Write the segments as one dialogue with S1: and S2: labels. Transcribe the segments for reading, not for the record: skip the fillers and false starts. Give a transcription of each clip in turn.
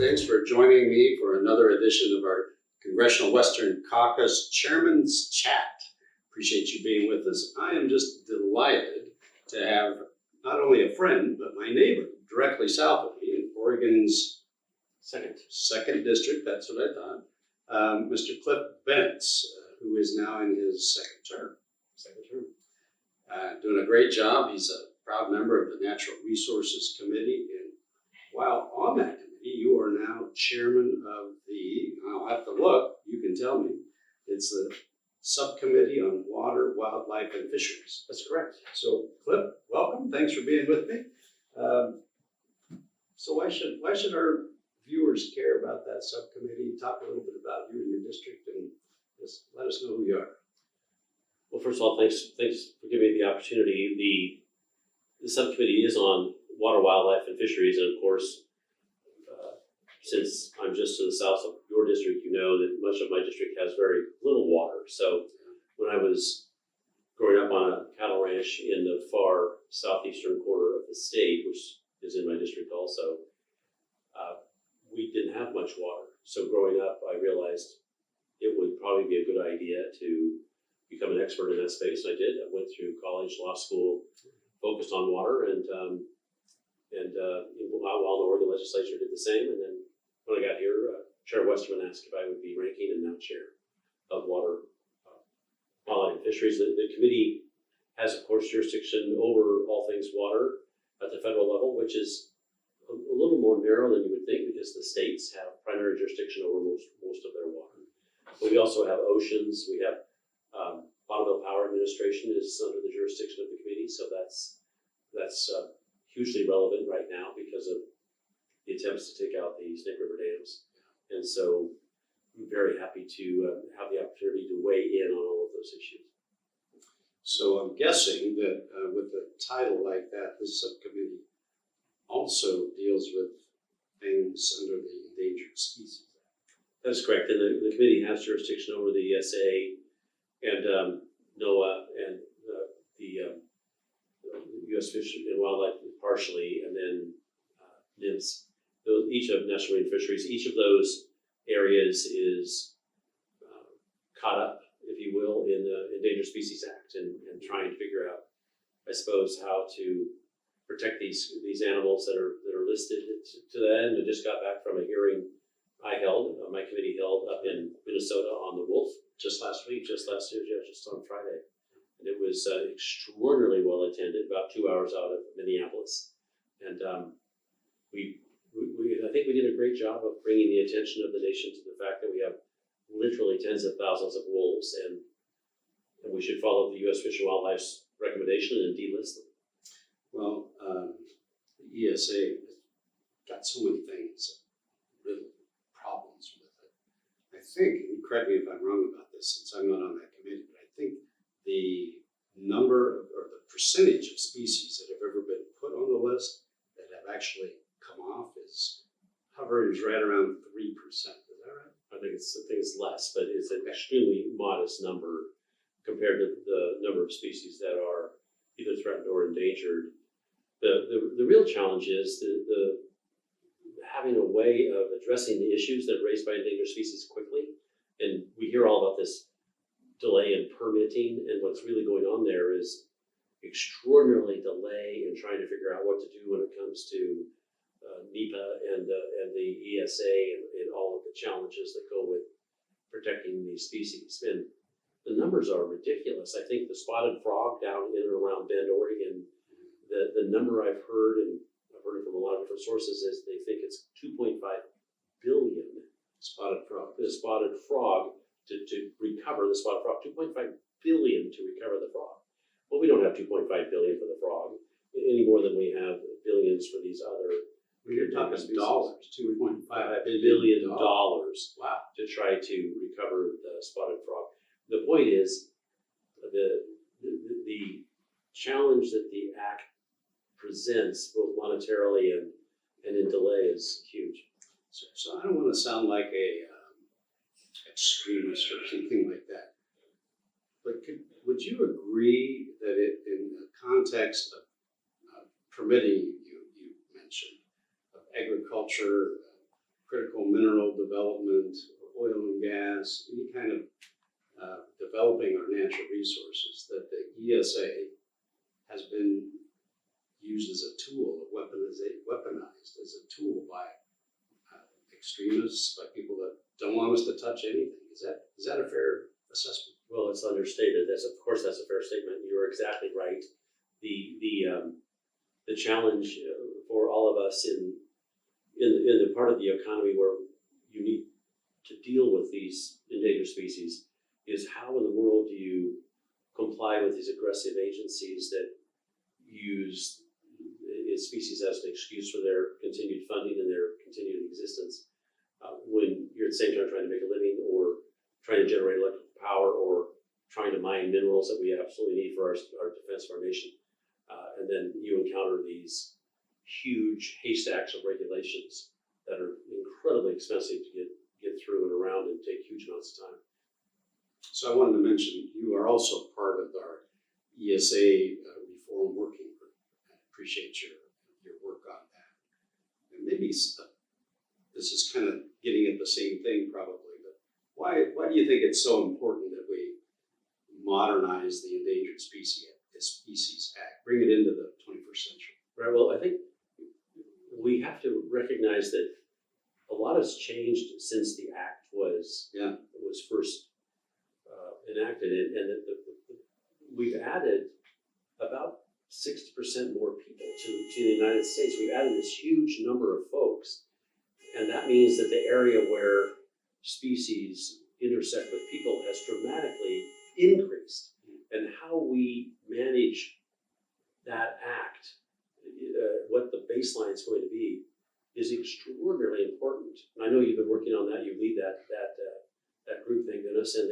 S1: Thanks for joining me for another edition of our Congressional Western Caucus Chairman's Chat. Appreciate you being with us. I am just delighted to have not only a friend, but my neighbor directly south of me in Oregon's second district, that's what I thought, Mr. Cliff Bentz, who is now in his second term. Doing a great job. He's a proud member of the Natural Resources Committee, and while on that committee, you are now chairman of the, I'll have to look, you can tell me, it's the Subcommittee on Water, Wildlife, and Fisheries.
S2: That's correct.
S1: So, Cliff, welcome. Thanks for being with me. So why should our viewers care about that subcommittee? Talk a little bit about you and your district, and just let us know who you are.
S2: Well, first of all, thanks for giving me the opportunity. The subcommittee is on water, wildlife, and fisheries, and of course, since I'm just to the south of your district, you know that much of my district has very little water. So when I was growing up on a cattle ranch in the far southeastern corner of the state, which is in my district also, we didn't have much water. So growing up, I realized it would probably be a good idea to become an expert in that space. I did. I went through college, law school, focused on water, and while the Oregon legislature did the same. And then when I got here, Chair Westerman asked if I would be ranking and now chair of water, wildlife, and fisheries. The committee has, of course, jurisdiction over all things water at the federal level, which is a little more narrow than you would think because the states have primary jurisdiction over most of their water. But we also have oceans. We have Bonneville Power Administration is under the jurisdiction of the committee, so that's hugely relevant right now because of the attempts to take out the Snake River dams. And so I'm very happy to have the opportunity to weigh in on all of those issues.
S1: So I'm guessing that with a title like that, this subcommittee also deals with things under the Endangered Species Act.
S2: That's correct. And the committee has jurisdiction over the ESA and NOAA and the U.S. Fish and Wildlife partially, and then NIMS. Each of National Marine Fisheries, each of those areas is caught up, if you will, in the Endangered Species Act and trying to figure out, I suppose, how to protect these animals that are listed to that end. I just got back from a hearing I held, my committee held up in Minnesota on the wolf just last year, just on Friday. And it was extraordinarily well attended, about 2 hours out of Minneapolis. And I think we did a great job of bringing the attention of the nation to the fact that we have literally tens of thousands of wolves, and we should follow the U.S. Fish and Wildlife's recommendation and delist them.
S1: Well, the ESA has got so many things, really problems with it. I think, and correct me if I'm wrong about this since I'm not on that committee, but I think the number or the percentage of species that have ever been put on the list that have actually come off is hovering right around 3%. Is that right?
S2: I think it's less, but it's an extremely modest number compared to the number of species that are either threatened or endangered. The real challenge is the having a way of addressing the issues that are raised by endangered species quickly. And we hear all about this delay in permitting, and what's really going on there is extraordinarily delay in trying to figure out what to do when it comes to NEPA and the ESA and all of the challenges that go with protecting these species. And the numbers are ridiculous. I think the spotted frog down in and around Bend, Oregon, the number I've heard, and I've heard it from a lot of different sources, is they think it's 2.5 billion
S1: Spotted frog.
S2: The spotted frog to recover the spotted frog, 2.5 billion to recover the frog. Well, we don't have 2.5 billion for the frog any more than we have billions for these other.
S1: You're talking dollars, $2.5
S2: billion
S1: Wow.
S2: to try to recover the spotted frog. The point is the challenge that the act presents, both monetarily and in delay, is huge.
S1: So I don't want to sound like a extremist or something like that, but would you agree that in the context of permitting, you mentioned, of agriculture, critical mineral development, oil and gas, any kind of developing our natural resources, that the ESA has been used as a tool, weaponized as a tool by extremists, by people that don't want us to touch anything. Is that a fair assessment?
S2: Well, it's understated. Of course, that's a fair statement. You are exactly right. The challenge for all of us in the part of the economy where you need to deal with these endangered species is how in the world do you comply with these aggressive agencies that use species as an excuse for their continued funding and their continued existence, when you're at the same time trying to make a living or trying to generate electrical power or trying to mine minerals that we absolutely need for our defense of our nation. And then you encounter these huge haystacks of regulations that are incredibly expensive to get through and around and take huge amounts of time.
S1: So I wanted to mention, you are also part of our ESA reform working group. I appreciate your work on that. And maybe this is kind of getting at the same thing probably, but why do you think it's so important that we modernize the Endangered Species Act, bring it into the 21st century?
S2: Right, well, I think we have to recognize that a lot has changed since the act was first enacted, and that we've added about 60% more people to the United States. We've added this huge number of folks, and that means that the area where species intersect with people has dramatically increased. And how we manage that act, what the baseline is going to be, is extraordinarily important. And I know you've been working on that. You lead that group, thank goodness. And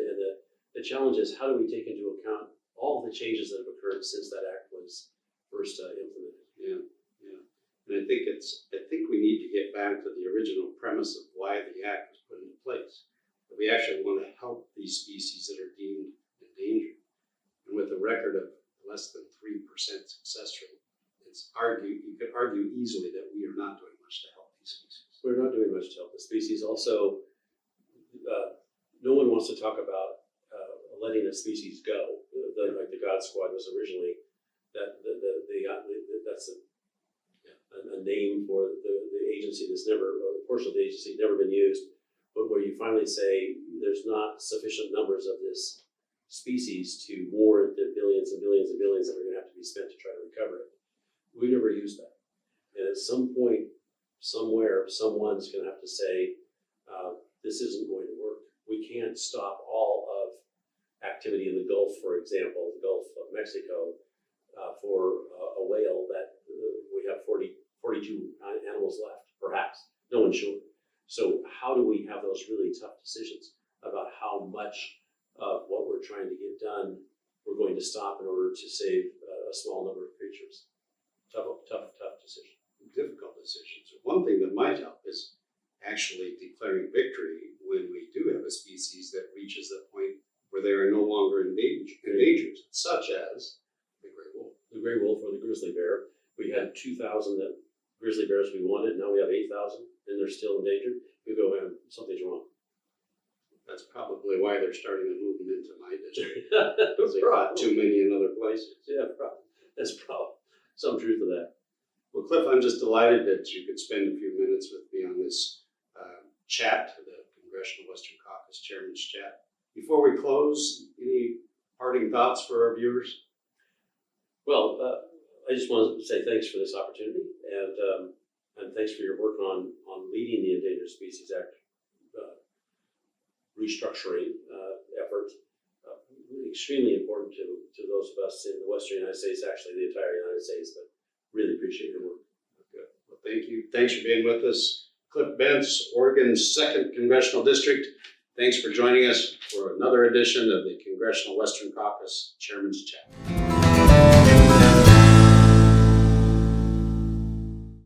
S2: the challenge is, how do we take into account all the changes that have occurred since that act was first implemented?
S1: Yeah. And I think we need to get back to the original premise of why the act was put into place. That we actually want to help these species that are deemed endangered. And with a record of less than 3% success rate, you could argue easily that we are not doing much to help these species.
S2: We're not doing much to help the species. Also, no one wants to talk about letting a species go. Like the God Squad was originally that's a name for the agency that's never, or the portion of the agency never been used, but where you finally say there's not sufficient numbers of this species to warrant the billions and billions and billions that are going to have to be spent to try to recover it. We never used that. And at some point, somewhere, someone's going to have to say, this isn't going to work. We can't stop all of activity in the Gulf, for example, the Gulf of Mexico, for a whale that we have 42 animals left, perhaps. No one's sure. So how do we have those really tough decisions about how much of what we're trying to get done we're going to stop in order to save a small number of creatures? Tough decision.
S1: Difficult decisions. One thing that might help is actually declaring victory when we do have a species that reaches the point where they are no longer endangered, such as the gray wolf.
S2: The gray wolf or the grizzly bear. We had 2,000 grizzly bears we wanted. Now we have 8,000, and they're still endangered. We go, man, something's wrong.
S1: That's probably why they're starting to move them into my district. Because they got too many in other places.
S2: Yeah, probably. That's probably some truth to that.
S1: Well, Cliff, I'm just delighted that you could spend a few minutes with me on this chat, the Congressional Western Caucus Chairman's Chat. Before we close, any parting thoughts for our viewers?
S2: Well, I just want to say thanks for this opportunity, and thanks for your work on leading the Endangered Species Act restructuring effort. Extremely important to those of us in the Western United States, actually the entire United States, but really appreciate your work.
S1: Good. Well, thank you. Thanks for being with us. Cliff Bentz, Oregon's 2nd Congressional District. Thanks for joining us for another edition of the Congressional Western Caucus Chairman's Chat.